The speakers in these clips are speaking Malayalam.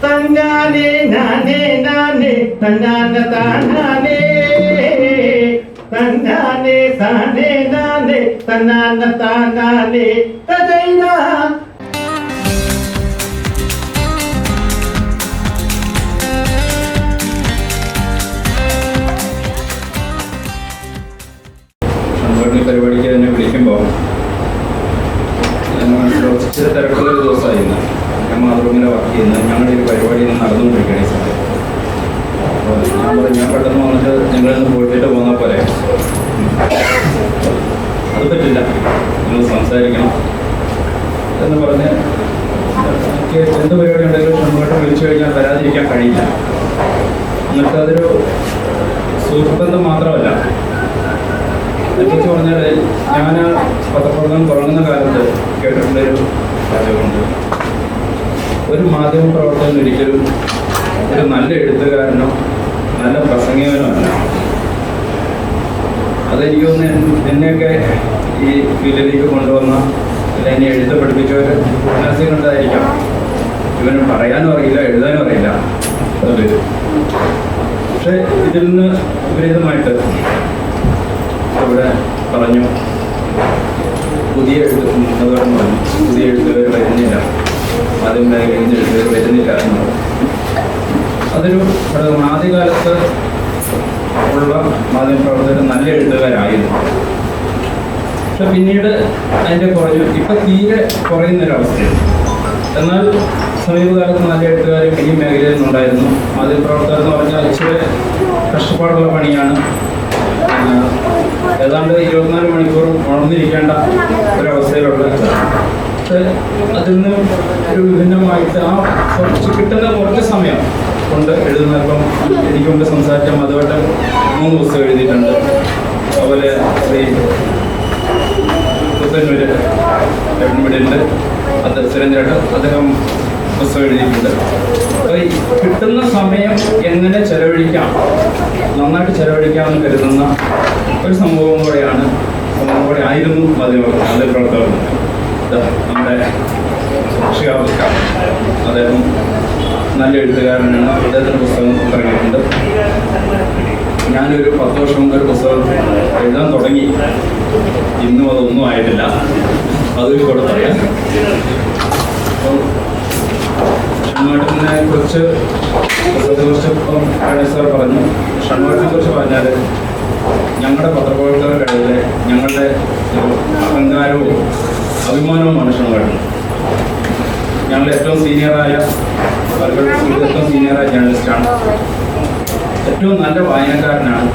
തന്നാനേ നാനേ നാനേ തന്നാന താനാനേ തന്നാനേ താനേ നാനേ തന്നാന താനാനേ തദൈനാ. പരിപാടിക്ക് എന്നെ വിളിക്കുമ്പോൾ ഇച്ചിരി തിരക്കുള്ളൊരു ദിവസമായിരുന്നു. ഞാൻ മാതൃഭൂമിയിലെ വർക്ക് ചെയ്യുന്നത്. ഞങ്ങളുടെ ഒരു പരിപാടി നടന്നുകൊണ്ടിരിക്കുകയാണ് ഈ സമയത്ത്. അപ്പോൾ ഞാൻ പറഞ്ഞു, ഞാൻ പെട്ടെന്ന് വന്നിട്ട് നിങ്ങളിന്ന് പോയിട്ട് പോകുന്ന പോലെ അത് പറ്റില്ല, നിങ്ങൾ സംസാരിക്കണം എന്ന് പറഞ്ഞ് എനിക്ക് എന്ത് പരിപാടി ഉണ്ടെങ്കിലും ഷൺമുഖേട്ടൻ വിളിച്ചു കഴിഞ്ഞാൽ വരാതിരിക്കാൻ കഴിയില്ല. എന്നിട്ട് അതൊരു സുഹൃത്ബന്ധം മാത്രമല്ല, എന്നുവെച്ച് പറഞ്ഞാൽ ഞാൻ പത്രപ്രവർത്തനം തുടങ്ങുന്ന കാലത്ത് കേട്ടിട്ടുള്ളൊരു കാര്യമുണ്ട്. ഒരു മാധ്യമ പ്രവർത്തകൻ ഒരിക്കലും ഒരു നല്ല എഴുത്തുകാരനോ നല്ല പ്രസംഗകനോ അല്ല. അതെനിക്ക് തോന്നുന്നു എന്നെയൊക്കെ ഈ ഫീൽഡിലേക്ക് കൊണ്ടുവന്ന അല്ല എന്നെ എഴുത്ത് പഠിപ്പിച്ചവർ മനസ്സിലുണ്ടായിരിക്കാം. ഇവന് പറയാനും അറിയില്ല, എഴുതാനും അറിയില്ല എന്നുള്ളത്. പക്ഷെ ഇതിൽ നിന്ന് വിപരീതമായിട്ട് ഇവിടെ പറഞ്ഞു, പുതിയ എഴുത്തുകാർ പുതിയ എഴുത്തുകാർ വരുന്നില്ല, ആദ്യം മേഖലയിൽ നിന്ന് എഴുത്തുകാർ വരുന്നില്ല എന്ന് പറഞ്ഞു. അതൊരു ആദ്യകാലത്ത് ഉള്ള മാധ്യമപ്രവർത്തകർ നല്ല എഴുത്തുകാരായിരുന്നു. പക്ഷെ പിന്നീട് അതിൻ്റെ കുറഞ്ഞു, ഇപ്പം തീരെ കുറയുന്നൊരവസ്ഥയാണ്. എന്നാൽ സമീപകാലത്ത് നല്ല എഴുത്തുകാരും ഈ മേഖലയിൽ നിന്നുണ്ടായിരുന്നു. മാധ്യമപ്രവർത്തകർ എന്ന് പറഞ്ഞാൽ ഇച്ചിരി കഷ്ടപ്പാടുള്ള പണിയാണ്. ഏതാണ്ട് 24 മണിക്കൂറും ഉണർന്നിരിക്കേണ്ട ഒരവസ്ഥയിലുള്ള. പക്ഷെ അതിൽ നിന്നും ഒരു വിഭിന്നമായിട്ട് ആ കിട്ടുന്ന കുറച്ച് സമയം കൊണ്ട് എഴുതുന്ന, ഇപ്പം എനിക്ക് മുമ്പ് സംസാരിച്ച മധുവട്ടൻ 3 പുസ്തകം എഴുതിയിട്ടുണ്ട്. അതുപോലെ ശ്രീ പുത്തന്നൂര് എവിടെയുണ്ട് അത് സുരേന്ദ്രേട്ടൻ, അദ്ദേഹം പുസ്തകം എഴുതിയിട്ടുണ്ട്. അപ്പോൾ ഈ കിട്ടുന്ന സമയം എങ്ങനെ ചെലവഴിക്കാം, നന്നായിട്ട് ചെലവഴിക്കാമെന്ന് കരുതുന്ന ഒരു സംഭവം കൂടെ ആയിരുന്നു മാധ്യമപ്രവർത്തകർ. നമ്മുടെ ഷിഹാബ്, അദ്ദേഹം നല്ല എഴുത്തുകാരനാണ്. അദ്ദേഹത്തിൻ്റെ പുസ്തകം ഇറങ്ങിയിട്ടുണ്ട്. ഞാനൊരു 10 വർഷം മുമ്പ് ഒരു പുസ്തകം എഴുതാൻ തുടങ്ങി. ഇന്നും അതൊന്നും ആയിട്ടില്ല. അതൊരു കൂടെ പറയാം. ഷൺമുഖേട്ടനെ കുറിച്ച് പുസ്തകത്തെക്കുറിച്ച് ഇപ്പം ഗണേഷ് സാർ പറഞ്ഞു. ഷൺമുഖേട്ടനെ കുറിച്ച് പറഞ്ഞാൽ ഞങ്ങളുടെ പത്രപ്രവർത്തകർക്കിടയിലെ ഞങ്ങളുടെ അഹങ്കാരവും അഭിമാനവുമാണ് ഷൺമുഖേട്ടൻ. ഞങ്ങൾ ഏറ്റവും സീനിയറായ ജേർണലിസ്റ്റാണ്. ഏറ്റവും നല്ല വായനക്കാരനാണ്,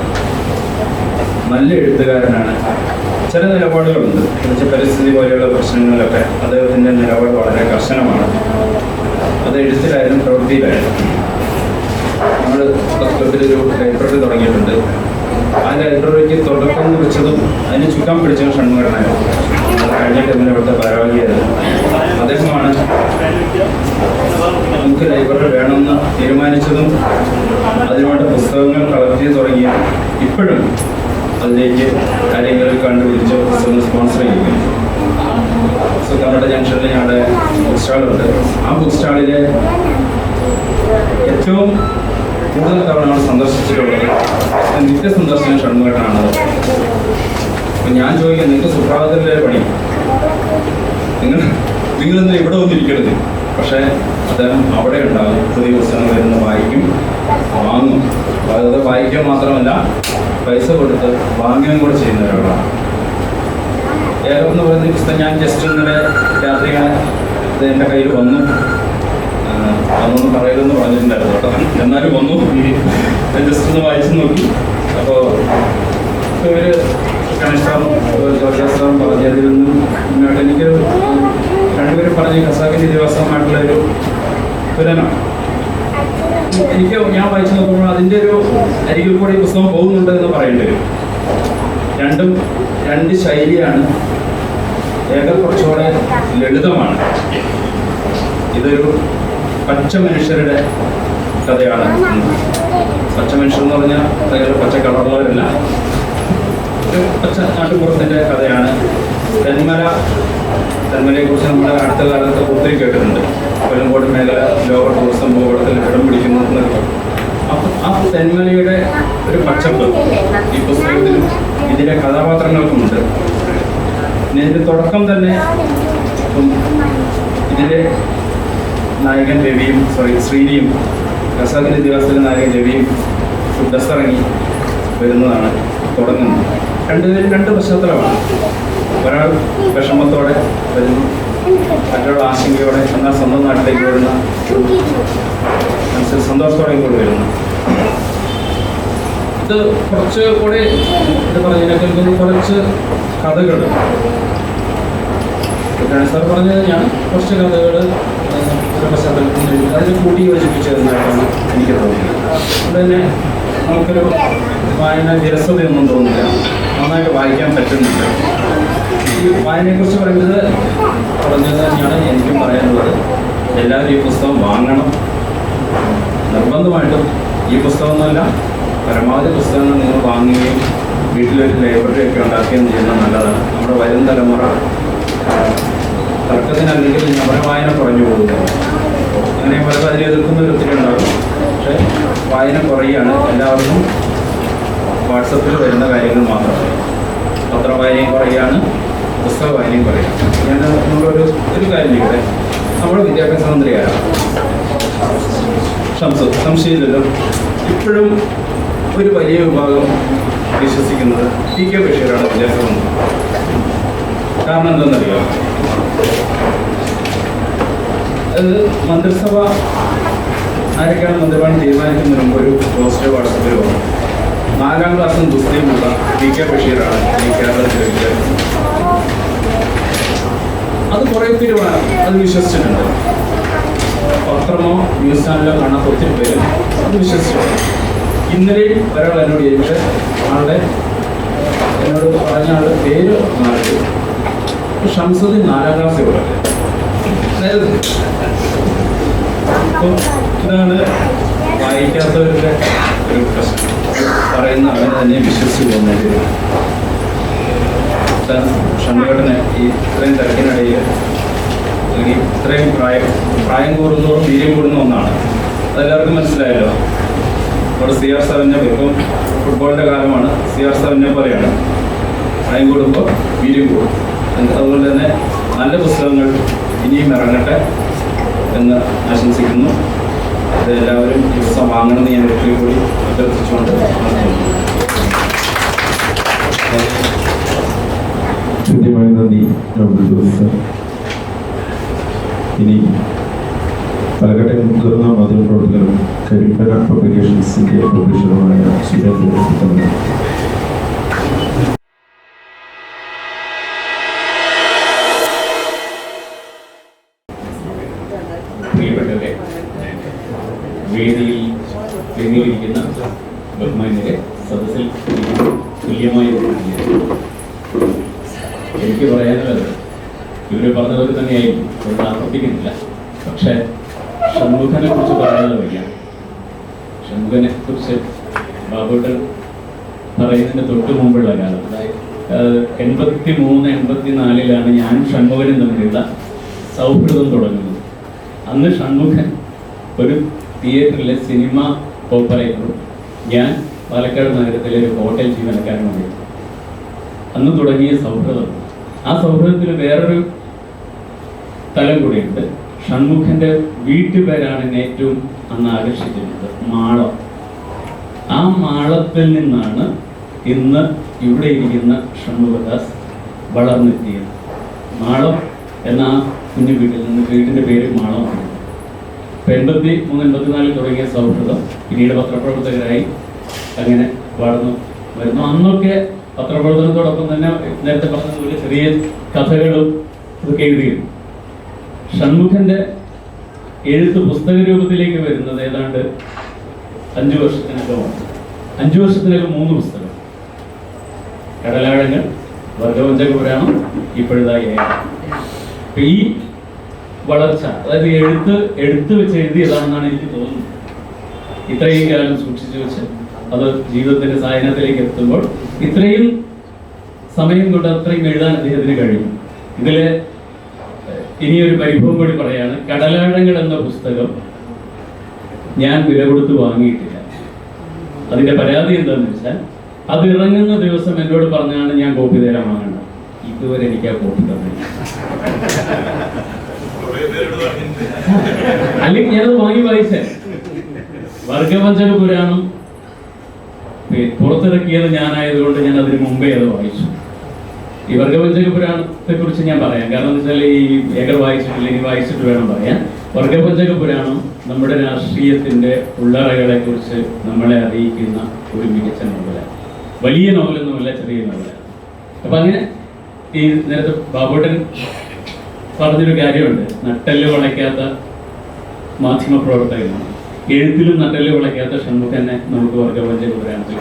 നല്ല എഴുത്തുകാരനാണ്. ചില നിലപാടുകളുണ്ട്, എന്നുവെച്ചാൽ പരിസ്ഥിതി പോലെയുള്ള പ്രശ്നങ്ങളിലൊക്കെ അദ്ദേഹത്തിൻ്റെ നിലപാട് വളരെ കർശനമാണ്. അത് എഴുത്തിലായാലും പ്രവൃത്തിയിലായാലും. നമ്മൾ പത്രത്തിലൊരു ലൈബ്രറി തുടങ്ങിയിട്ടുണ്ട്. ആ ലൈബ്രറിക്ക് തുടക്കം കുറിച്ചതും അതിന് ചുക്കാൻ പിടിച്ചതും ഷൺമുഖേട്ടനായിരുന്നു. കഴിഞ്ഞ ടൈമിൽ ഇവിടുത്തെ ഭാരവാഹിയായിരുന്നു. അദ്ദേഹമാണ് നമുക്ക് ലൈബ്രറി വേണമെന്ന് തീരുമാനിച്ചതും അതിനുവേണ്ട പുസ്തകങ്ങൾ കളക്ട് ചെയ്ത് തുടങ്ങിയ ഇപ്പോഴും അതിലേക്ക് കാര്യങ്ങൾ കണ്ടുപിടിച്ച് പുസ്തകം സ്പോൺസർ ചെയ്യുകയും. കന്നഡ ജംഗ്ഷനിൽ ഞങ്ങളുടെ ബുക്ക് സ്റ്റാളുണ്ട്. ആ ബുക്ക് സ്റ്റാളിലെ ഏറ്റവും കൂടുതൽ തവണ സന്ദർശിച്ചിട്ടുള്ളത് നിത്യസന്ദർശനം ഷൺമുഖേട്ടനാണത്. അപ്പം ഞാൻ ചോദിക്കാം, നിങ്ങൾക്ക് സുപ്രഭാതത്തിലെ പണി, നിങ്ങളെന്താ ഇവിടെ വന്നിരിക്കരുത്? പക്ഷേ അദ്ദേഹം അവിടെ ഉണ്ടാകും. പുതിയ പുസ്തകങ്ങൾ വരുന്ന വായിക്കും, വാങ്ങും. അത് വായിക്കുക മാത്രമല്ല പൈസ കൊടുത്ത് വാങ്ങുകയും കൂടെ ചെയ്യുന്ന ഒരാളാണ്. ഏകം എന്ന് പറയുന്ന പുസ്തകം ഞാൻ ജസ്റ്റ് ഇന്നലെ രാത്രി ഇത് എൻ്റെ കയ്യിൽ വന്നു. അതൊന്നും പറയരുതെന്ന് പറഞ്ഞിട്ടുണ്ടായിരുന്നു കേട്ടോ. എന്നാലും വന്നു, ഞാൻ ജസ്റ്റ് ഒന്ന് വായിച്ചു നോക്കി. അപ്പോൾ ഇവർ ഗണേഷ് സാറും ജോർജ് സാറും പറഞ്ഞതിൽ നിന്നും മുന്നോട്ട് എനിക്ക് രണ്ടുപേരും പറഞ്ഞ് ഖസാക്കിൻ്റെ ഇതിഹാസമായിട്ടുള്ളൊരു തുലനം എനിക്ക് ഞാൻ വായിച്ചു നോക്കുമ്പോൾ അതിൻ്റെ ഒരു അരികിൽ കൂടി ഈ പുസ്തകം പോകുന്നുണ്ട് എന്ന് പറയേണ്ടി വരും. രണ്ട് ശൈലിയാണ്. ഏകം കുറച്ചുകൂടെ ലളിതമാണ്. ഇതൊരു പച്ച മനുഷ്യരുടെ കഥയാണ്. പച്ച മനുഷ്യർ എന്ന് പറഞ്ഞാൽ പച്ച കളറുള്ളവരല്ല, ഒരു പച്ച നാട്ടുപുറത്തിൻ്റെ കഥയാണ്. തെന്മലയെക്കുറിച്ച് നമ്മൾ അടുത്ത കാലത്ത് ഒത്തിരി കേട്ടിട്ടുണ്ട്. കൊല്ലങ്കോട് മേഖല ലോക ടൂറിസം ഭൂപടത്തിൽ ഇടം പിടിക്കുന്നു എന്നൊക്കെ. അപ്പം ആ തെന്മലയുടെ ഒരു പച്ചപ്പ് ഈ പുസ്തകത്തിലും ഇതിലെ കഥാപാത്രങ്ങൾക്കുമുണ്ട്. ഇതിൻ്റെ തുടക്കം തന്നെ ഇതിലെ നായകൻ രവിയും ശ്രീനിയും ഖസാക്കിൻ്റെ ഇതിഹാസത്തിലെ നായകൻ രവിയും ബസ്സിറങ്ങി വരുന്നതാണ് തുടങ്ങുന്നത്. രണ്ടുപേരും രണ്ട് പശ്ചാത്തലമാണ്. ഒരാൾ വിഷമത്തോടെ വരുന്നു, മറ്റൊരാൾ ആശങ്കയോടെ, എന്നാൽ സ്വന്തം നാട്ടിലേക്ക് വരുന്ന മനസ്സിൽ സന്തോഷത്തോടെ കൂടി വരുന്നു. ഇത് കുറച്ച് കൂടെ ഇത് പറഞ്ഞതിനൊക്കെ കുറച്ച് കഥകൾ സാർ പറഞ്ഞത് ഞാൻ കുറച്ച് കഥകൾ പശ്ചാത്തലത്തിൽ അതിന് കൂട്ടി യോജിപ്പിച്ചതെന്നായിട്ടാണ് എനിക്ക് തോന്നുന്നത്. അതുകൊണ്ട് തന്നെ നമുക്കൊരു വായന വിരസതയൊന്നും തോന്നുന്നില്ല, നന്നായിട്ട് വായിക്കാൻ പറ്റുന്നുണ്ട്. ഈ വായനയെക്കുറിച്ച് പറഞ്ഞത് തന്നെയാണ് എനിക്കും പറയാനുള്ളത്. എല്ലാവരും ഈ പുസ്തകം വാങ്ങണം, നിർബന്ധമായിട്ടും. ഈ പുസ്തകമൊന്നുമല്ല, പരമാവധി പുസ്തകങ്ങൾ നിങ്ങൾ വാങ്ങുകയും വീട്ടിലൊരു ലൈബ്രറി ഒക്കെ ഉണ്ടാക്കുകയും ചെയ്യുന്നത് നല്ലതാണ്. നമ്മുടെ വരും തലമുറ തർക്കത്തിനല്ലെങ്കിൽ നമ്മുടെ വായന കുറഞ്ഞു പോകുന്നു. അങ്ങനെ പലരും അതിനെ എതിർക്കുന്നവർ ഒത്തിരി ഉണ്ടാകും. പക്ഷേ വായന കുറയുകയാണ്. എല്ലാവർക്കും വാട്സപ്പിൽ വരുന്ന കാര്യങ്ങൾ മാത്രമല്ല, പത്രവായനയും കുറയുകയാണ്, പുസ്തക വായനയും കുറയുകയാണ്. ഞാൻ നമ്മളൊരു കാര്യം ഇവിടെ നമ്മുടെ വിദ്യാഭ്യാസ മന്ത്രിയായ സംശയമില്ലല്ലോ, ഇപ്പോഴും ഒരു വലിയ വിഭാഗം വിശ്വസിക്കുന്നത് ടി കെ ബഷീറാണ് വിദ്യാഭ്യാസ മന്ത്രി. കാരണം എന്താണെന്നറിയാം, അത് മന്ത്രിസഭ ആരൊക്കെയാണ് മന്ത്രിമാൻ തീരുമാനിക്കുന്നതിന് മുമ്പ് ഒരു പോസ്റ്റ് വാട്സപ്പിൽ വന്നു. 4ാം ക്ലാസ്സും പുസ്തകമുള്ള ടി കെ ബഷീറാണ് ഈ കേരളത്തിലെ വിദ്യാഭ്യാസം. അത് കുറേ പേര് അത് വിശ്വസിച്ചിട്ടുണ്ട്. പത്രമോ ന്യൂസ് ചാനലോ കാണാത്ത ഒത്തിരി പേര് അത് വിശ്വസിച്ചിട്ടുണ്ട്. ഇന്നലെയും ഒരാൾ എന്നോട് ചോദിച്ചിട്ട് എന്നോട് പറഞ്ഞ ആളുടെ പേര് മാറ്റി. ഷംസുദ്ദീൻ 4ാം ക്ലാസ്സിൽ ഉള്ളത്. അപ്പോൾ ഇതാണ് വായിക്കാത്തവരുടെ ഒരു പ്രശ്നം. പറയുന്ന അവനെ തന്നെ വിശ്വസിച്ച് പോകുന്നത്. ഷൺമുഖേട്ടന് ഈ ഇത്രയും തിരക്കിനിടയിൽ അല്ലെങ്കിൽ ഇത്രയും പ്രായം കൂടുന്നതോറും വീര്യം കൂടുന്ന ഒന്നാണ്. അതെല്ലാവർക്കും മനസ്സിലായല്ലോ. അവിടെ CR7 ഇപ്പം ഫുട്ബോളിൻ്റെ കാലമാണ്. CR7 പോലെയാണ്, പ്രായം കൂടുമ്പോൾ വീര്യം കൂടും. അതുകൊണ്ട് തന്നെ നല്ല പുസ്തകങ്ങൾ ഇനിയും ഇറങ്ങട്ടെ എന്ന് ആശംസിക്കുന്നു. അത് എല്ലാവരും ഈ പുസ്തകം വാങ്ങണമെന്ന് ഞാൻ ഒരിക്കൽ കൂടി അഭ്യർത്ഥിച്ചുകൊണ്ട് കൃത്യമായി നന്ദി സർ. ഇനി പാലക്കാട്ടെ മുതിർന്ന മാധ്യമപ്രവർത്തകരും കരിമ്പന പബ്ലിക്കേഷൻസിന്റെ പ്രൊഫഷണലുമായ സുരേന്ദ്രൻ പ്രിയപ്പെട്ടവരെ, വേദിയിൽ വേദിയിലിരിക്കുന്ന ബഹുമാന്യരെ, സദസ്സിൽ തുല്യമായി എനിക്ക് പറയാനുള്ളത് ഇവർ പറഞ്ഞവർ തന്നെയായിരിക്കും, അത് ആവർത്തിക്കുന്നില്ല. പക്ഷേ ഷൺമുഖനെ കുറിച്ച് പറയാതെ വയ്യാണ്. ഷൺമുഖനെ കുറിച്ച് ബാബുട്ടൻ പറയുന്നതിന് തൊട്ട് മുമ്പുള്ള കാലം, അതായത് 83-84 ഞാനും ഷൺമുഖനും തമ്മിലുള്ള സൗഹൃദം തുടങ്ങുന്നത്. അന്ന് ഷൺമുഖൻ ഒരു തിയേറ്ററിലെ സിനിമ ഓപ്പറേറ്ററും ഞാൻ പാലക്കാട് നഗരത്തിലെ ഒരു ഹോട്ടൽ ജീവനക്കാരനുമാണ്. അന്ന് തുടങ്ങിയ സൗഹൃദം. ആ സൗഹൃദത്തിൽ വേറൊരു തലം കൂടിയുണ്ട്. ഷൺമുഖൻ്റെ വീട്ടുപേരാണ് എന്നെ ഏറ്റവും അന്ന് ആകർഷിച്ചിരുന്നത്, മാളം. ആ മാളത്തിൽ നിന്നാണ് ഇന്ന് ഇവിടെ ഇരിക്കുന്ന ഷൺമുഖദാസ് വളർന്നെത്തിയത്. മാളം എന്ന ആ കുഞ്ഞു വീട്ടിൽ നിന്ന്, വീടിൻ്റെ പേര് മാളമാണ്. 83-84 തുടങ്ങിയ സൗഹൃദം പിന്നീട് പത്രപ്രവർത്തകരായി അങ്ങനെ വളർന്നു വരുന്നു. അന്നൊക്കെ പത്രപ്രവർത്തനത്തോടൊപ്പം തന്നെ നേരത്തെ പറഞ്ഞതുപോലെ ചെറിയ കഥകളും ഇതൊക്കെ എഴുതിയിരുന്നു. ഷൺമുഖൻ്റെ എഴുത്ത് പുസ്തക രൂപത്തിലേക്ക് വരുന്നത് ഏതാണ്ട് 5 വർഷത്തിനകമാണ്. 5 വർഷത്തിനകം 3 പുസ്തകം: കടലാഴങ്ങൾ, വർഗവഞ്ചക പുരാണം, ഇപ്പോഴതായി. ഈ വളർച്ച, അതായത് എടുത്ത് വെച്ച് എഴുതിയതാണെന്നാണ് എനിക്ക് തോന്നുന്നത്. ഇത്രയും കാലം സൂക്ഷിച്ചു വെച്ച് അത് ജീവിതത്തിന്റെ സായനത്തിലേക്ക് എത്തുമ്പോൾ ഇത്രയും സമയം കൊണ്ട് അത്രയും എഴുതാൻ അദ്ദേഹത്തിന് കഴിഞ്ഞു. ഇതില് ഇനിയൊരു പരിഭവം കൂടി പറയാണ്. കടലാഴങ്ങൾ എന്ന പുസ്തകം ഞാൻ വില കൊടുത്ത് വാങ്ങിയിട്ടില്ല. അതിന്റെ പരാതി എന്താണെന്ന് വെച്ചാൽ, അത് ഇറങ്ങുന്ന ദിവസം എന്നോട് പറഞ്ഞാണ് ഞാൻ കോപ്പി തരാൻ വാങ്ങണ്ട. ഇതുവരെ എനിക്ക് ആ കോപ്പി തന്നില്ല. അല്ലെങ്കിൽ ഞാനത് വാങ്ങി വായിച്ചേ. വർഗവഞ്ചക പുരാണം പുറത്തിറക്കിയത് ഞാനായതുകൊണ്ട് ഞാൻ അതിന് മുമ്പേ അത് വായിച്ചു. ഈ വർഗവഞ്ചക പുരാണത്തെ കുറിച്ച് ഞാൻ പറയാം. കാരണം എന്താ വെച്ചാൽ ഈ ഏകർ വായിച്ചിട്ടില്ല, ഇനി വായിച്ചിട്ട് വേണം പറയാൻ. വർഗവഞ്ചക പുരാണം നമ്മുടെ രാഷ്ട്രീയത്തിന്റെ ഉള്ളറകളെ കുറിച്ച് നമ്മളെ അറിയിക്കുന്ന ഒരു മികച്ച നോവലാണ്. വലിയ നോവലൊന്നുമല്ല, ചെറിയ നോവലാണ്. അപ്പൊ അങ്ങനെ ഈ നേരത്തെ ബാബുട്ടൻ പറഞ്ഞൊരു കാര്യമുണ്ട്, നട്ടെല്ല് വളയ്ക്കാത്ത മാധ്യമ പ്രവർത്തകനാണ്. എഴുത്തിലും നട്ടെല്ല് വളയ്ക്കാത്ത ഷൺമുഖനെ നമുക്ക് വർഗവഞ്ചക പുരാണത്തിൽ.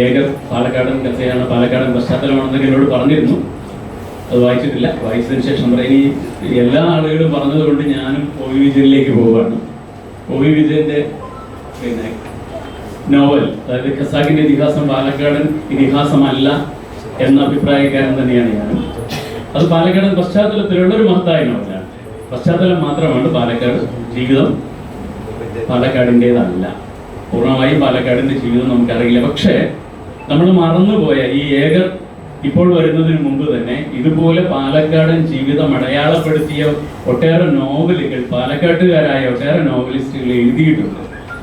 ഏകർ പാലക്കാടൻ കഥയാണ്, പാലക്കാടൻ പശ്ചാത്തലമാണെന്നൊക്കെ എന്നോട് പറഞ്ഞിരുന്നു. അത് വായിച്ചിട്ടില്ല. വായിച്ചതിന് ശേഷം പറയാം. ഇനി എല്ലാ ആളുകളും പറഞ്ഞതുകൊണ്ട് ഞാനും ഒ.വി. വിജയനിലേക്ക് പോവുകയാണ്. ഒ.വി. വിജയന്റെ പിന്നെ നോവൽ, അതായത് ഖസാക്കിന്റെ ഇതിഹാസം പാലക്കാടൻ ഇതിഹാസമല്ല എന്ന അഭിപ്രായക്കാരൻ തന്നെയാണ് ഞാനും. അത് പാലക്കാടൻ പശ്ചാത്തലത്തിലുള്ളൊരു മഹത്തായ നോവലാണ്. പശ്ചാത്തലം മാത്രമാണ് പാലക്കാട്. ജീവിതം പാലക്കാടിൻ്റെതല്ല. പൂർണ്ണമായും പാലക്കാടിന്റെ ജീവിതം നമുക്കറിയില്ല. പക്ഷേ നമ്മൾ മറന്നുപോയ ഈ ഏകർ ഇപ്പോൾ വരുന്നതിന് മുമ്പ് തന്നെ ഇതുപോലെ പാലക്കാടൻ ജീവിതം അടയാളപ്പെടുത്തിയ ഒട്ടേറെ നോവലുകൾ പാലക്കാട്ടുകാരായ ഒട്ടേറെ നോവലിസ്റ്റുകൾ എഴുതിയിട്ടുണ്ട്.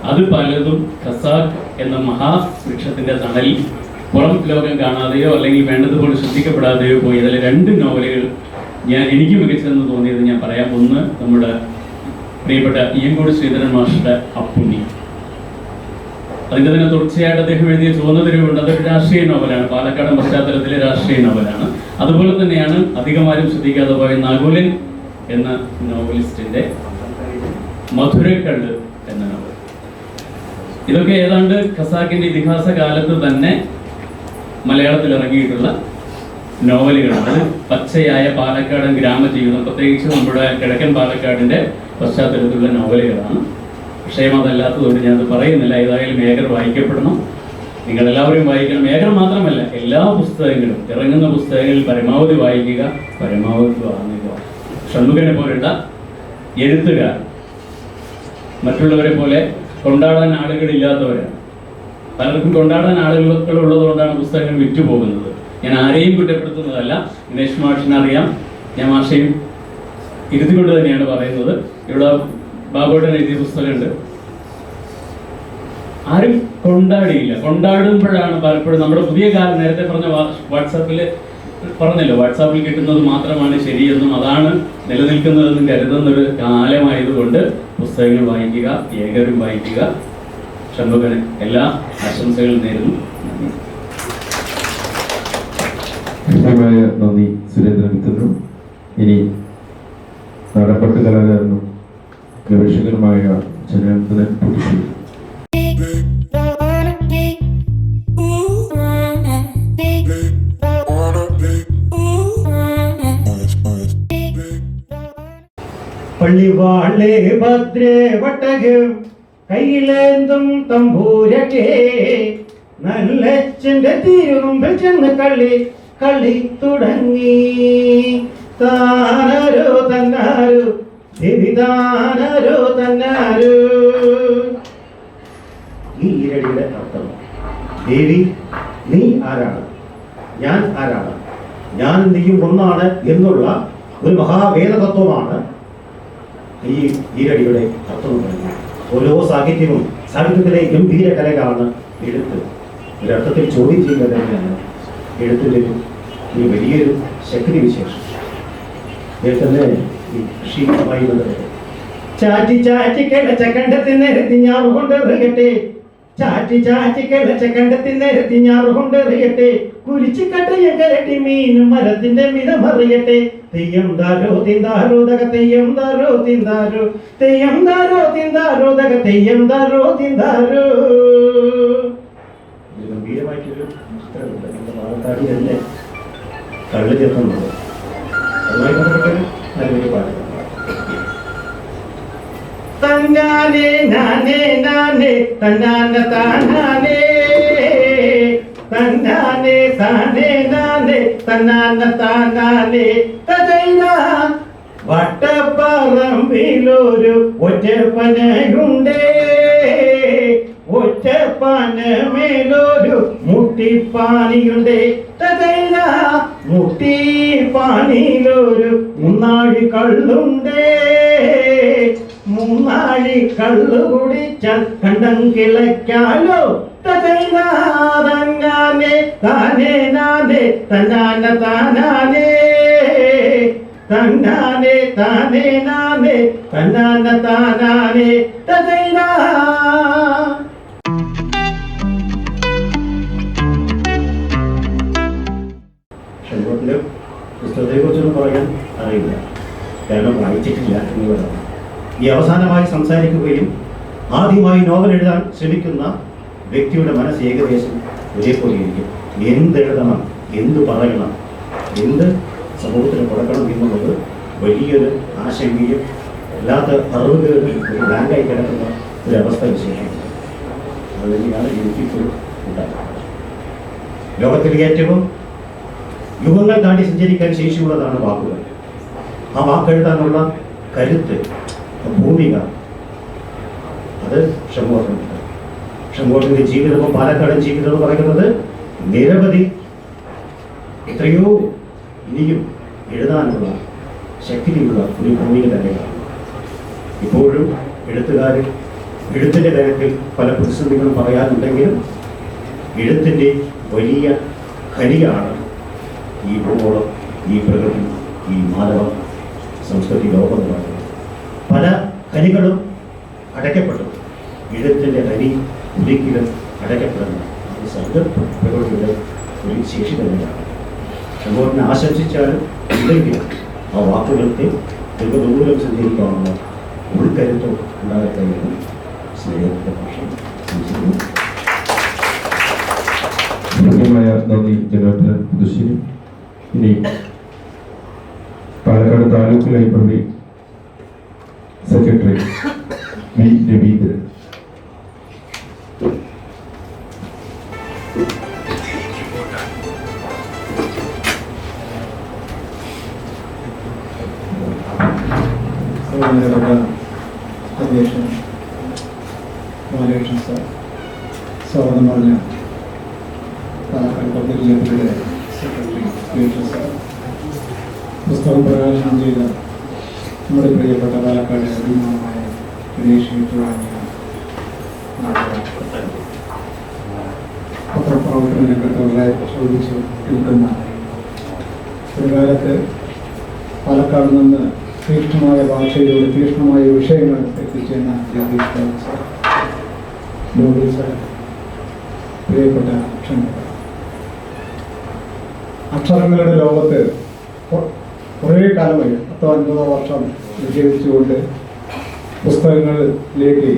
അത് പലതും ഖസാക്ക് എന്ന മഹാവൃക്ഷത്തിന്റെ തണലിൽ പുറം ലോകം കാണാതെയോ അല്ലെങ്കിൽ വേണ്ടതുപോലെ ശ്രദ്ധിക്കപ്പെടാതെയോ പോയി. അതിൽ 2 നോവലുകൾ എനിക്ക് മികച്ചതെന്ന് തോന്നിയത് ഞാൻ പറയാം. ഒന്ന് നമ്മുടെ പ്രിയപ്പെട്ട ഇയങ്കോട് ശ്രീധരൻ മാസ്റ്ററുടെ അപ്പുണ്ണി. അതിൻ്റെ തന്നെ തുടർച്ചയായിട്ട് അദ്ദേഹം എഴുതിയ ചുവന്ന തെരുവുണ്ട്. അതൊരു രാഷ്ട്രീയ നോവലാണ്, പാലക്കാടൻ പശ്ചാത്തലത്തിലെ രാഷ്ട്രീയ നോവലാണ്. അതുപോലെ തന്നെയാണ് അധികമാരും ശ്രദ്ധിക്കാതെ പോയ നകുലൻ എന്ന നോവലിസ്റ്റിന്റെ മധുരക്കള്ള് എന്ന നോവൽ. ഇതൊക്കെ ഏതാണ്ട് ഖസാക്കിന്റെ ഇതിഹാസ കാലത്ത് തന്നെ മലയാളത്തിൽ ഇറങ്ങിയിട്ടുള്ള നോവലുകളാണ്. അത് പച്ചയായ പാലക്കാടൻ ഗ്രാമജീവിതം, പ്രത്യേകിച്ച് നമ്മുടെ കിഴക്കൻ പാലക്കാടിന്റെ പശ്ചാത്തലത്തിലുള്ള നോവലുകളാണ്. വിഷയം അതല്ലാത്തതുകൊണ്ട് ഞാനത് പറയുന്നില്ല. ഏതായാലും ഏകർ വായിക്കപ്പെടണം. നിങ്ങളെല്ലാവരും വായിക്കണം. ഏകർ മാത്രമല്ല, എല്ലാ പുസ്തകങ്ങളും, ഇറങ്ങുന്ന പുസ്തകങ്ങൾ പരമാവധി വായിക്കുക, പരമാവധി വാങ്ങുക. ഷൺമുഖനെ പോലുള്ള എഴുത്തുകാർ മറ്റുള്ളവരെ പോലെ കൊണ്ടാടാൻ ആളുകളില്ലാത്തവരാണ്. പലർക്കും കൊണ്ടാടാൻ ആളുകൾ ഉള്ളതുകൊണ്ടാണ് പുസ്തകങ്ങൾ വിറ്റുപോകുന്നത്. ഞാൻ ആരെയും കുറ്റപ്പെടുത്തുന്നതല്ല. ദിനേശ് മാഷിനറിയാം, ഞാൻ മാഷയും ഇരുത്തിക്കൊണ്ട് തന്നെയാണ് പറയുന്നത്. ഇവിടെ ബാബുട്ടൻ എഴുതിയ പുസ്തകമുണ്ട്. ആരും കൊണ്ടാടിയില്ല. കൊണ്ടാടുമ്പോഴാണ് പലപ്പോഴും നമ്മുടെ പുതിയ കാലം, നേരത്തെ പറഞ്ഞ വാട്സാപ്പിൽ പറഞ്ഞല്ലോ, വാട്സാപ്പിൽ കിട്ടുന്നത് മാത്രമാണ് ശരിയെന്നും അതാണ് നിലനിൽക്കുന്നതെന്നും കരുതുന്നൊരു കാലമായതുകൊണ്ട് പുസ്തകങ്ങൾ വായിക്കുക, ഏകരും വായിക്കുക. ഷൺമുഖന് എല്ലാ ആശംസകളും നേരുന്നു. കൃത്യമായ നന്ദി സുരേന്ദ്രൻ. ഇനി നാടൻപാട്ട് കലാകാരനും ഗവേഷകനുമായ ജനാർദ്ദനൻ പുതുശ്ശേരി. പള്ളിവാളേ ഭദ്രേ വട്ടകെ കയ്യിലേന്തും തമ്പൂരകെ നല്ലച്ഛന്റെ തിരുമുമ്പിൽ ചെന്ന് കളി തുടങ്ങി. താനാരോ തന്നാരോ ദേവിതാനാരോ തന്നാരോ. ഈ ഈരടിയുടെ അർത്ഥം, ദേവി നീ ആരാണ്, ഞാൻ ആരാണ്, ഞാൻ നീയും ഒന്നാണ് എന്നുള്ള ഒരു മഹാവേദ തത്വമാണ് ഈ ഈരടിയുടെ അർത്ഥം പറയുന്നത്. ഓരോ സാഹിത്യവും സാഹിത്യത്തിലെ ഗംഭീര കലകളാണ് എഴുത്ത്. ഒരർത്ഥത്തിൽ ചോദ്യം ചെയ്യുന്നത് തന്നെയാണ് എഴുത്തിൻ്റെ ഒരു വലിയൊരു ശക്തി വിശേഷം. തന്നെ ഈ കൃഷിയുമായി ബന്ധപ്പെട്ട് ചാറ്റി ചാറ്റി കിളച്ച കണ്ടത്തിൽ നിരത്തി ഞാറുകൊണ്ട് എറിയട്ടെ, ചാറ്റി ചാറ്റി കിളച്ച കണ്ടത്തിൽ നിരത്തി ഞാറുകൊണ്ട് എറിയട്ടെ, കുരിച്ചു കട്ടയ കരട്ടി മീനും മരത്തിന്റെ മിതമറിയട്ടെ. തെയ്യം ദാരോ തിന്താരോ ദക തെയ്യം ദാരോ തിന്താരോ, തെയ്യം ദാരോ തിന്താരോ ദക തെയ്യം ദാരോ തിന്താരോ. ഗംഭീരമായിട്ടൊരു ചിത്രമുണ്ട് നമ്മുടെ പാലക്കാടിലല്ലേ കള്ള് ചേർക്കുന്നത്. അതുമായി ബന്ധപ്പെട്ടൊരു നല്ലൊരു പാട്ട്. തന്നാനേ നാനേ നാനേ തന്നാന താനാനേ തന്നാനെ താനേ നാനേ തന്നാന താനാനേ തജൈന. വട്ടപ്പറമ്പിലൊരു ഒറ്റപ്പനയുണ്ടേ, ഒറ്റപ്പനമേലൊരു മുട്ടിപ്പാനിയുണ്ടേ. തജൈന മുട്ടിപ്പാനിയിലൊരു മുന്നാഴി കള്ളുണ്ടേ, മൂന്നാഴി കള്ളു കുടിച്ചാൽ കണ്ടം കിളയ്ക്കാലോ. തന്നാനെ താനേ നാനേ തന്നാന താനാനേ തന്നാനെ താനേ നാനേ തന്നാന താനാനേ തജൈന. ഷൺമുഖത്തിന്റെ പുസ്തകത്തെക്കുറിച്ചൊന്നും പറയാൻ അറിയില്ല, കാരണം വായിച്ചിട്ടില്ല എന്നുള്ളതാണ്. ഈ അവസാനമായി സംസാരിക്കുകയും ആദ്യമായി നോവൽ എഴുതാൻ ശ്രമിക്കുന്ന വ്യക്തിയുടെ മനസ്സ് ഏകദേശം ഒരേപോലെയിരിക്കും. എന്തെഴുതണം, എന്ത് പറയണം, എന്ത് സമൂഹത്തിന് കൊടുക്കണം എന്നുള്ളത് വലിയൊരു ആശങ്കയും അല്ലാത്ത അറിവുകൾ ഒരു ബ്ലാങ്കായി കിടക്കുന്ന ഒരവസ്ഥ വിശേഷമാണ്. അത് തന്നെയാണ് എനിക്കിപ്പോഴും ഉണ്ടാകുന്നത്. ലോകത്തിൽ ഏറ്റവും യുഗങ്ങൾ താണ്ടി സഞ്ചരിക്കാൻ ശേഷിയുള്ളതാണ് വാക്കുകൾ. ആ വാക്കെഴുതാനുള്ള കരുത്ത്, ഭൂമിക, അത് ഷൺമുഖത്തിനുണ്ട്. ഷൺമുഖത്തിൻ്റെ ജീവിതവും പാലക്കാടൻ ജീവിതം എന്ന് പറയുന്നത് നിരവധി, എത്രയോ ഇനിയും എഴുതാനുള്ള ശക്തിയുള്ള ഒരു ഭൂമിക തന്നെയാണ്. ഇപ്പോഴും എഴുത്തുകാർ എഴുത്തിൻ്റെ കാര്യത്തിൽ പല പ്രതിസന്ധികളും പറയാനുണ്ടെങ്കിലും എഴുത്തിൻ്റെ വലിയ ഖനിയാണ് ഈ ഭൂഗോളം, ഈ പ്രകൃതി, ഈ മാനവ സംസ്കൃതി ലോകം എന്ന് പറയുന്നത്. പല ഖനികളും അടയ്ക്കപ്പെട്ടു, എഴുത്തിൻ്റെ ഖനി ഒരിക്കലും അടയ്ക്കപ്പെടുന്ന പ്രകൃതിയുടെ ഒരു ശേഷി തന്നെയാണ്. ഷൺമുഖത്തിനെ ആശംസിച്ചാലും ഇല്ലെങ്കിലും ആ വാക്കുകൾക്ക് ദീർഘദൂരം സഞ്ചരിക്കാനുള്ള ഉൾക്കരുത്തും ഉണ്ടാകട്ടെ എന്ന് സ്നേഹത്തിൻ്റെ ഭാഷ സംസാരിക്കുന്നു. കൃത്യമായ നന്ദി ജനാർദ്ദനൻ പുതുശ്ശേരി. ഇനി Palakkad taluk library secretary V Raveendran. അധ്യക്ഷൻ ബാലകൃഷ്ണൻ സാർ, സ്വാഗതം പറഞ്ഞ പാലക്കാട് പബ്ലിക് ലൈബ്രറിയുടെ സെക്രട്ടറി പീറ്റർ സാർ, പുസ്തകം പ്രകാശനം ചെയ്ത നമ്മുടെ പ്രിയപ്പെട്ട പാലക്കാട് അഭിമാനമായ ഗണേഷ് തുടങ്ങിയ പത്രപ്രവർത്തന രംഗത്തുള്ള ചോദിച്ച് നിൽക്കുന്ന ഒരു കാലത്ത് പാലക്കാട് നിന്ന് തീക്ഷ്ണമായ ഭാഷയിലൂടെ തീക്ഷ്ണമായ വിഷയങ്ങൾ എത്തിച്ചേർന്ന ജഗദീഷ് സാർ, ലോബി സാർ, പ്രിയപ്പെട്ട ക്ഷണികൾ. അക്ഷരങ്ങളുടെ ലോകത്ത് കുറേ കാലമായി 10-50 വർഷം വിജയിച്ചുകൊണ്ട് പുസ്തകങ്ങളിലേക്ക്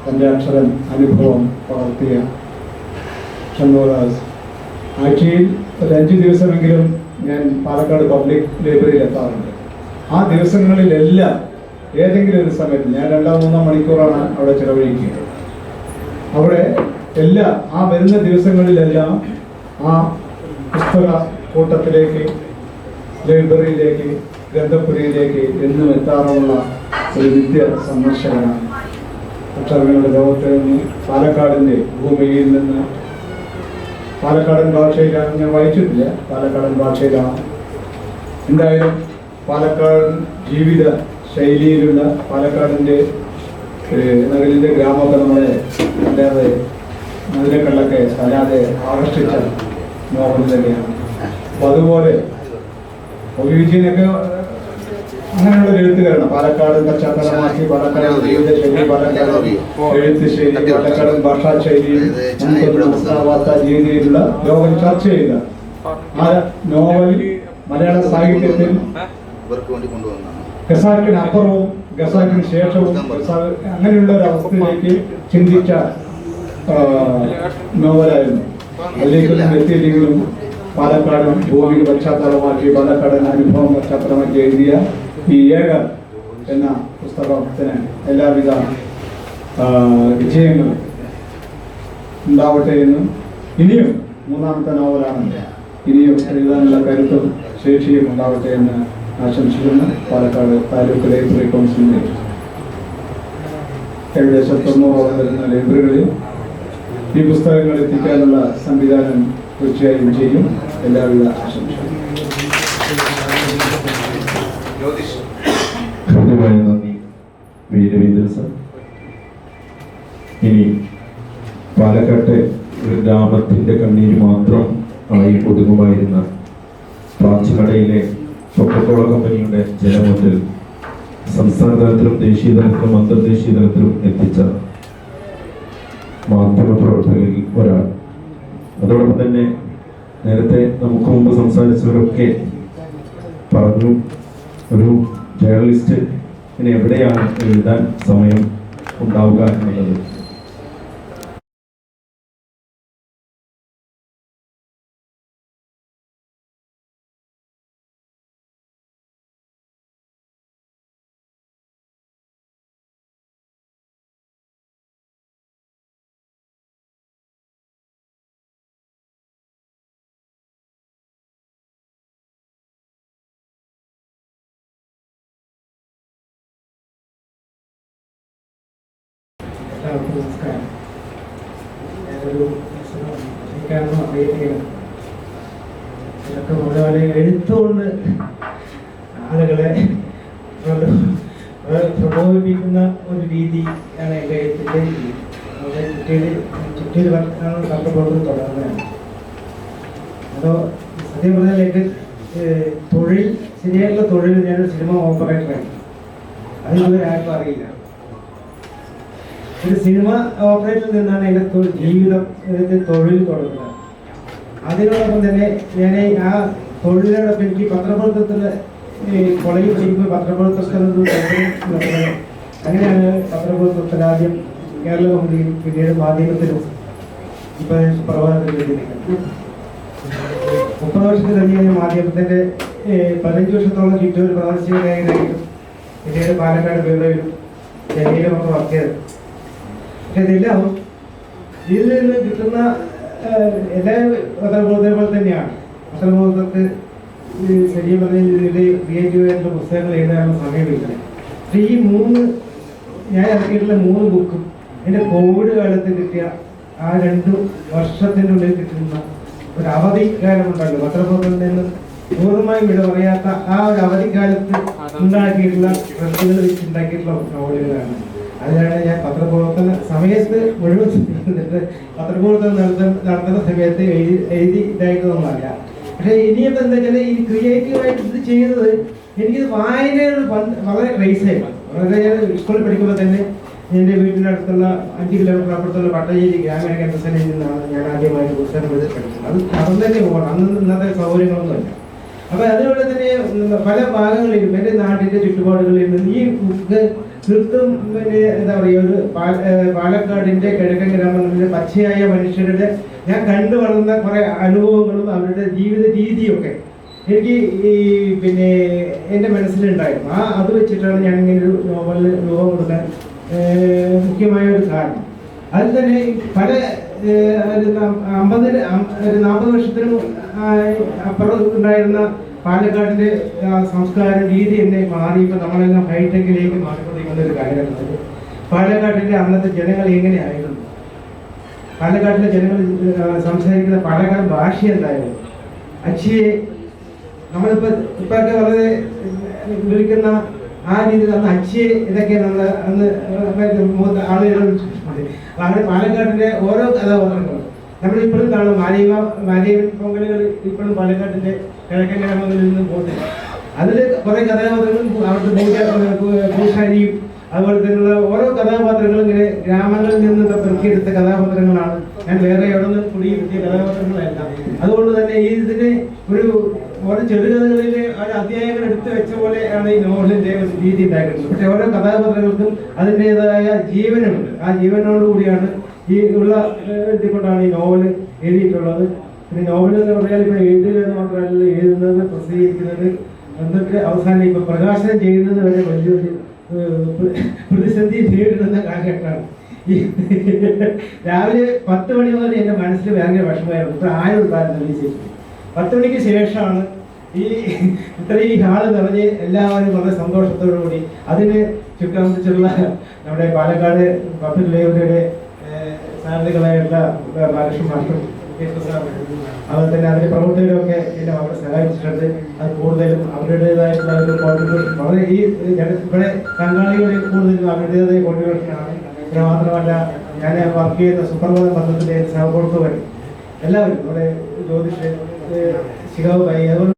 തൻ്റെ അക്ഷരം അനുഭവം പകർത്തിയ ഷൺമുഖദാസ്, ആഴ്ചയിൽ ഒരു 5 ദിവസമെങ്കിലും ഞാൻ പാലക്കാട് പബ്ലിക് ലൈബ്രറിയിൽ എത്താറുണ്ട്. ആ ദിവസങ്ങളിലെല്ലാം ഏതെങ്കിലും ഒരു സമയത്ത് ഞാൻ 2-3 മണിക്കൂറാണ് അവിടെ ചിലവഴിക്കുക. അവിടെ ആ വരുന്ന ദിവസങ്ങളിലെല്ലാം ആ പുസ്തക കൂട്ടത്തിലേക്ക്, ലൈബ്രറിയിലേക്ക്, ഗ്രന്ഥപുരയിലേക്ക് എന്നും എത്താറുള്ള ഒരു നിത്യ സന്ദർശകനാണ്. അക്ഷരങ്ങളുടെ ലോകത്ത് നിന്ന്, പാലക്കാടിൻ്റെ ഭൂമിയിൽ നിന്ന്, പാലക്കാടൻ ഭാഷയിലാണ് ഞാൻ വായിച്ചിട്ടില്ല, പാലക്കാടൻ ഭാഷയിലാണ്. എന്തായാലും പാലക്കാടൻ ജീവിത ശൈലിയിലുള്ള പാലക്കാടിൻ്റെ നഗരിൻ്റെ ഗ്രാമമൊക്കെ നമ്മളെ അല്ലാതെ അതിനെക്കണ്ടൊക്കെ അല്ലാതെ ആകർഷിച്ച നോവൽ തന്നെയാണ്. അപ്പോൾ അതുപോലെ വിജയനൊക്കെ അങ്ങനെയുള്ള എഴുത്തുകാരാണ്. പാലക്കാട് പശ്ചാത്തലമാക്കി പാലക്കാട് ജീവിത ശൈലി, പാലക്കാട് എഴുത്ത് ശൈലി, പാലക്കാടൻ ഭാഷാ ശൈലി, വാർത്ത രീതിയിലുള്ള ലോകം ചർച്ച ചെയ്ത ആ നോവൽ മലയാള സാഹിത്യത്തിൽ ഖസാക്കിന് അപ്പുറവും ഖസാക്കിന് ശേഷവും അങ്ങനെയുള്ള ഒരു അവസ്ഥയിലേക്ക് ചിന്തിച്ച നോവലായിരുന്നു. അതിലേക്കൊന്നും എത്തിയില്ലെങ്കിലും പാലക്കാടൻ ഭൂമിക പശ്ചാത്തലമാക്കി, പാലക്കാടൻ അനുഭവം പശ്ചാത്തലമാക്കി എഴുതിയ ഈ ഏകർ എന്ന പുസ്തകത്തിന് എല്ലാവിധ വിജയങ്ങളും ഉണ്ടാവട്ടെ എന്നും ഇനിയും മൂന്നാമത്തെ നോവലാണ്. ഇനിയും എഴുതാനുള്ള കരുത്തും ശേഷിയും ഉണ്ടാവട്ടെ എന്ന് ആശംസിക്കുന്നു. പാലക്കാട് താലൂക്ക് ലൈബ്രറി കൗൺസിലിൻ്റെ ഏകദേശം 90ഓളം വരുന്ന ലൈബ്രറികളിൽ ഈ പുസ്തകങ്ങൾ എത്തിക്കാനുള്ള സംവിധാനം തീർച്ചയായും ചെയ്യും. എല്ലാവിധ ആശംസകളും. ഹൃദ്യമായ നന്ദി വീരവീന്ദ്രൻ സർ. ഇനി പാലക്കാട്ടെ ഒരു ഗ്രാമത്തിൻ്റെ കണ്ണീര് മാത്രം ആയി ഒതുങ്ങുമായിരുന്ന പ്രാച്ചിമടയിലെ കൊക്കക്കോള കമ്പനിയുടെ ജനമുന്നിൽ സംസ്ഥാന തലത്തിലും ദേശീയ തലത്തിലും അന്തർദേശീയ തലത്തിലും എത്തിച്ച മാധ്യമപ്രവർത്തകരിൽ ഒരാൾ. അതോടൊപ്പം തന്നെ നേരത്തെ നമുക്ക് മുമ്പ് സംസാരിച്ചവരൊക്കെ പറഞ്ഞു, ഒരു ജേർണലിസ്റ്റിന് എവിടെയാണ് എഴുതാൻ സമയം ഉണ്ടാവുക എന്നുള്ളത്. നമസ്കാരം. ഞാനൊരു കാരണം അറിയുകയാണ്. ഇതൊക്കെ വളരെ എഴുത്തുകൊണ്ട് ആളുകളെ പ്രബോധിപ്പിക്കുന്ന ഒരു രീതിയാണ് എൻ്റെ എഴുത്തിൻ്റെ രീതി. നമ്മുടെ ചുറ്റിയിൽ കഷ്ടപ്പെടുന്നത് തുടങ്ങുന്നതാണ്. അതോ സത്യം പറഞ്ഞാൽ എൻ്റെ തൊഴിൽ, ശരിയായിട്ടുള്ള തൊഴിൽ ഞാനൊരു സിനിമ ഓപ്പറേറ്ററാണ്. അതിനുള്ളവർ ആർക്കും അറിയില്ല. ഒരു സിനിമ ഓപ്പറേറ്ററിൽ നിന്നാണ് എൻ്റെ ജീവിതം, തൊഴിൽ തുടങ്ങുന്നത്. അതിനോടൊപ്പം തന്നെ ഞാൻ ആ തൊഴിലിനോടൊപ്പം എനിക്ക് പത്രപ്രവർത്തനത്തിൽ കോളേജിൽ പഠിക്കുമ്പോൾ പത്രപ്രവർത്തനത്തിൽ അങ്ങനെയാണ് പത്രപ്രവർത്തനത്തിൽ ആദ്യം കേരള കൗമുദിയും പിന്നീട് മാധ്യമത്തിലും ഇപ്പം പ്രവർത്തനത്തിൽ എത്തിയിരിക്കുന്നത്. 30 വർഷത്തിൽ കഴിഞ്ഞ് കഴിഞ്ഞാൽ മാധ്യമത്തിൻ്റെ 15 വർഷത്തോളം ചുറ്റൂർ പ്രാദേശിക ലേഖകനായിട്ടും പിന്നീട് പാലക്കാട് ബ്യൂറോയിലും ഡൽഹിയിലുമൊക്കെ വർക്ക് ചെയ്തത്. പക്ഷെ ഇതെല്ലാം ഇതിൽ നിന്ന് കിട്ടുന്ന എല്ലാ പത്രബോധന പോലെ തന്നെയാണ്. പത്രബോധർക്ക് ശരിയും പറഞ്ഞ ഇതിൽ ക്രിയേറ്റീവ് ആയിട്ടുള്ള പുസ്തകങ്ങൾ എഴുതാനുള്ള സമയമില്ല. പക്ഷെ ഈ ഞാൻ ഇറക്കിയിട്ടുള്ള 3 ബുക്കും എൻ്റെ കോവിഡ് കാലത്ത് കിട്ടിയ ആ 2 വർഷത്തിൻ്റെ ഉള്ളിൽ കിട്ടുന്ന ഒരു അവധിക്കാലമുണ്ടല്ലോ, പത്രബോധത്തിൽ നിന്ന് പൂർണ്ണമായും വിട പറയാത്ത ആ ഒരു അവധിക്കാലത്ത് ഉണ്ടാക്കിയിട്ടുള്ള പ്രശ്നങ്ങൾ വെച്ച് ഉണ്ടാക്കിയിട്ടുള്ള നോവലുകളാണ്. അതിനാണ് ഞാൻ പത്രപ്രവർത്തന സമയത്ത് മുഴുവൻ പത്രപ്രവർത്തനം നടത്തുന്ന സമയത്ത് എഴുതി ഇതായിട്ടൊന്നുമല്ല. പക്ഷേ ഇനിയിപ്പോൾ എന്താ വെച്ചാൽ ഈ ക്രിയേറ്റീവായിട്ട് ഇത് ചെയ്യുന്നത് എനിക്കിത് വായനയോട് വളരെ ക്രൈസായിരുന്നു. വളരെ ഞാൻ സ്കൂളിൽ പഠിക്കുമ്പോൾ തന്നെ എൻ്റെ വീടിൻ്റെ അടുത്തുള്ള 5 കിലോമീറ്റർ അപ്പുറത്തുള്ള പട്ടഞ്ചേരി ഗ്രാമീണ കേന്ദ്രസേനയിൽ നിന്നാണ് ഞാൻ ആദ്യമായിട്ട് പുസ്തകം എഴുതി പഠിച്ചത്. അത് നടന്നു തന്നെ പോകണം, അന്ന് ഇന്നത്തെ സൗകര്യങ്ങളൊന്നുമില്ല. അപ്പോൾ അതുപോലെ തന്നെ പല ഭാഗങ്ങളിലും എൻ്റെ നാട്ടിൻ്റെ ചുറ്റുപാടുകളിൽ നിന്ന് ഈ ബുക്ക് തീർത്തും പിന്നെ എന്താ പറയുക, ഒരു പാലക്കാടിൻ്റെ കിഴക്കൻ ഗ്രാമങ്ങളിലെ പച്ചയായ മനുഷ്യരുടെ ഞാൻ കണ്ടു വളർന്ന കുറേ അനുഭവങ്ങളും അവരുടെ ജീവിത രീതിയൊക്കെ എനിക്ക് പിന്നെ എൻ്റെ മനസ്സിലുണ്ടായിരുന്നു. അത് വെച്ചിട്ടാണ് ഞാൻ ഇങ്ങനെ ഒരു നോവലിന് രൂപം കൊടുക്കാൻ മുഖ്യമായ ഒരു കാരണം. അതിൽ തന്നെ പല 40 വർഷത്തിനും അപ്പുറം ഉണ്ടായിരുന്ന പാലക്കാടിൻ്റെ സംസ്കാര രീതി എന്നെ മാറി. ഇപ്പോൾ നമ്മളെല്ലാം ഹൈടെക്കിലേക്ക് മാറിക്കൊണ്ടിരിക്കുന്ന ഒരു കാലഘട്ടത്തിൽ പാലക്കാടിൻ്റെ അന്നത്തെ ജനങ്ങൾ എങ്ങനെയായിരുന്നു, പാലക്കാട്ടിലെ ജനങ്ങൾ സംസാരിക്കുന്ന പാലക്കാട് ഭാഷ എന്തായിരുന്നു, അച്ചിയെ നമ്മളിപ്പോൾ ഇപ്പോഴൊക്കെ വളരെ വിളിക്കുന്ന ആ രീതിയിൽ അന്ന് അച്ചിയെ ഇതൊക്കെയാണ് നമ്മൾ അന്ന് ആളുകൾ അങ്ങനെ പാലക്കാടിൻ്റെ ഓരോ കഥാപാത്രങ്ങളും നമ്മളിപ്പോഴും കാണും. മാലിന്യ പൊങ്കലുകൾ ഇപ്പോഴും പാലക്കാട്ടിൻ്റെ കിഴക്കൻ ഗ്രാമങ്ങളിൽ നിന്ന് പോകുന്നില്ല. അതിൽ കുറേ കഥാപാത്രങ്ങളും അവിടുത്തെ പൂശാരിയും അതുപോലെ തന്നെയുള്ള ഓരോ കഥാപാത്രങ്ങളും ഇങ്ങനെ ഗ്രാമങ്ങളിൽ നിന്ന് പെറുക്കിയെടുത്ത കഥാപാത്രങ്ങളാണ്. ഞാൻ വേറെ എവിടെ നിന്ന് കുടിയിരുത്തിയ കഥാപാത്രങ്ങളല്ല. അതുകൊണ്ട് തന്നെ ഇതിന് ഓരോ ചെറുകഥകളിലെ ഒരു അധ്യായങ്ങൾ എടുത്തു വെച്ച പോലെയാണ് ഈ നോവലിൻ്റെ ഒരു രീതി ഉണ്ടായിട്ടുള്ളത്. പക്ഷെ ഓരോ കഥാപാത്രങ്ങൾക്കും അതിൻ്റെതായ ജീവനുണ്ട്. ആ ജീവനോടുകൂടിയാണ് ഈ ഉള്ള കൊണ്ടാണ് ഈ നോവൽ എഴുതിയിട്ടുള്ളത്. പിന്നെ നോവൽ എന്ന് പറഞ്ഞാൽ ഇപ്പോൾ എഴുതുക എന്ന് മാത്രമല്ല, എഴുതുന്നത്, പ്രസിദ്ധീകരിക്കുന്നത്, എന്നിട്ട് അവസാനം ഇപ്പം പ്രകാശനം ചെയ്യുന്നത് വരെ വലിയൊരു പ്രതിസന്ധി നേരിടുന്ന കാലഘട്ടമാണ്. ഈ രാവിലെ 10 മണി മുതൽ എൻ്റെ മനസ്സിൽ ഭയങ്കര വിഷമമായിരുന്നു. ഇത്ര ആരും ഉണ്ടായിരുന്നു ഈ ശേഷി. 10 മണിക്ക് ശേഷമാണ് ഈ ഹാള് നിറഞ്ഞ് എല്ലാവരും വളരെ സന്തോഷത്തോടു കൂടി അതിന് ചുറ്റമുള്ള നമ്മുടെ പാലക്കാട് പബ്ലിക് ലൈബ്രറിയുടെ സാരഥികളായിട്ടുള്ള ബാലകൃഷ്ണൻ മാസ്റ്ററും അതുപോലെ തന്നെ അതിന്റെ പ്രവർത്തകരൊക്കെ എന്നെ വളരെ സഹായിച്ചിട്ടുണ്ട്. അത് കൂടുതലും അവരുടേതായിട്ടുള്ള ഒരു കോൺട്രിബ്യൂഷൻ വളരെ ഈ ഇവിടെ പങ്കാളികളിൽ കൂടുതലും അവരുടേതായ കോൺട്രിബ്യൂഷനാണ്. ഇത് മാത്രമല്ല ഞാൻ വർക്ക് ചെയ്യുന്ന സുപ്രഭാത പത്രത്തിൻ്റെ സഹപ്രവർത്തകർ എല്ലാവരും നമ്മുടെ ജ്യോതിഷ് ശിഖാവ് ഭായി അതുപോലെ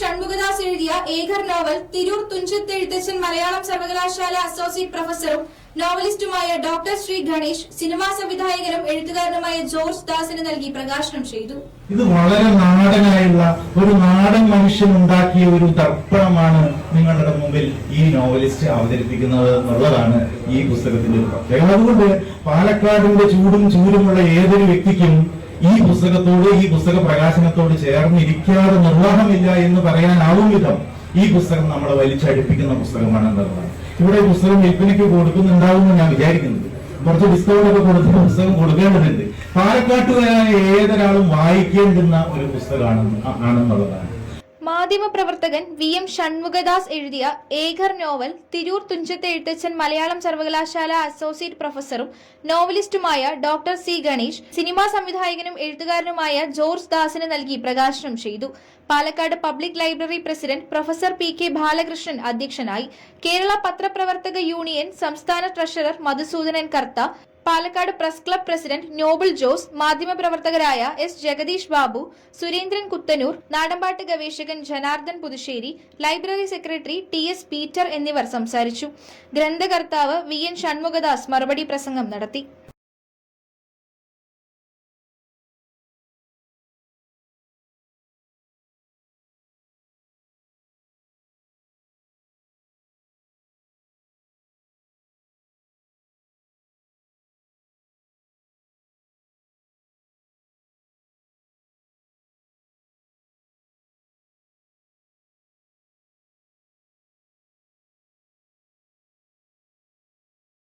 ഷൺമുഖദാസ് എഴുതിയ ഏകർ നോവൽ തിരൂർ തുഞ്ചത്ത് എഴുത്തച്ഛൻ മലയാളം സർവകലാശാല അസോസിയേറ്റ് പ്രൊഫസറും നോവലിസ്റ്റുമായ ഡോക്ടർ ശ്രീ ഗണേഷ് സിനിമാ സംവിധായകനും എഴുത്തുകാരനുമായ ജോർജ് ദാസിന് നൽകി പ്രകാശനം ചെയ്തു. ഇത് വളരെ നാടനായുള്ള ഒരു നാടൻ മനുഷ്യൻ ഉണ്ടാക്കിയ ഒരു ദർപ്പണമാണ് നിങ്ങളുടെ മുമ്പിൽ ഈ നോവലിസ്റ്റ് അവതരിപ്പിക്കുന്നത് എന്നുള്ളതാണ് ഈ പുസ്തകത്തിന്റെ പ്രത്യേകത. അതുകൊണ്ട് പാലക്കാടിന്റെ ചൂടും ചൂരുമുള്ള ഏതൊരു വ്യക്തിക്കും ഈ പുസ്തകത്തോട് ഈ പുസ്തക പ്രകാശനത്തോട് ചേർന്നിരിക്കാതെ നിർവാഹമില്ല എന്ന് പറയാനാവും വിധം ഈ പുസ്തകം നമ്മളെ വലിച്ചടിപ്പിക്കുന്ന പുസ്തകമാണ് എന്നുള്ളതാണ്. ഇവിടെ പുസ്തകം വിൽപ്പനയ്ക്ക് കൊടുക്കുന്നുണ്ടാവുമെന്ന് ഞാൻ വിചാരിക്കുന്നത്. കുറച്ച് ഡിസ്കൗണ്ട് ഒക്കെ കൊടുത്ത പുസ്തകം കൊടുക്കേണ്ടതുണ്ട്. പാലക്കാട്ടുകാരായ ഏതൊരാളും വായിക്കേണ്ടുന്ന ഒരു പുസ്തകമാണെന്നുള്ളതാണ്. മാധ്യമപ്രവർത്തകൻ VM ഷൺമുഖദാസ് എഴുതിയ ഏകർ നോവൽ തിരൂർ തുഞ്ചത്ത് എഴുത്തച്ഛൻ മലയാളം സർവകലാശാല അസോസിയേറ്റ് പ്രൊഫസറും നോവലിസ്റ്റുമായ ഡോക്ടർ C ഗണേഷ് സിനിമാ സംവിധായകനും എഴുത്തുകാരനുമായ ജോർജ് ദാസിന് നൽകി പ്രകാശനം ചെയ്തു. Palakkad public library president professor PK Balakrishnan അധ്യക്ഷനായി. കേരള പത്രപ്രവർത്തക യൂണിയൻ സംസ്ഥാന treasurer Madhusoodanan Kartha, Palakkad press club president Noble Jose, മാധ്യമപ്രവർത്തകരായ S ജഗദീഷ് ബാബു, സുരേന്ദ്രൻ കുത്തനൂർ, നാടൻപാട്ട് ഗവേഷകൻ Janardhan Puthussery, library secretary TS Peter എന്നിവർ സംസാരിച്ചു. ഗ്രന്ഥകർത്താവ് VN ഷൺമുഖദാസ് മറുപടി പ്രസംഗം നടത്തി.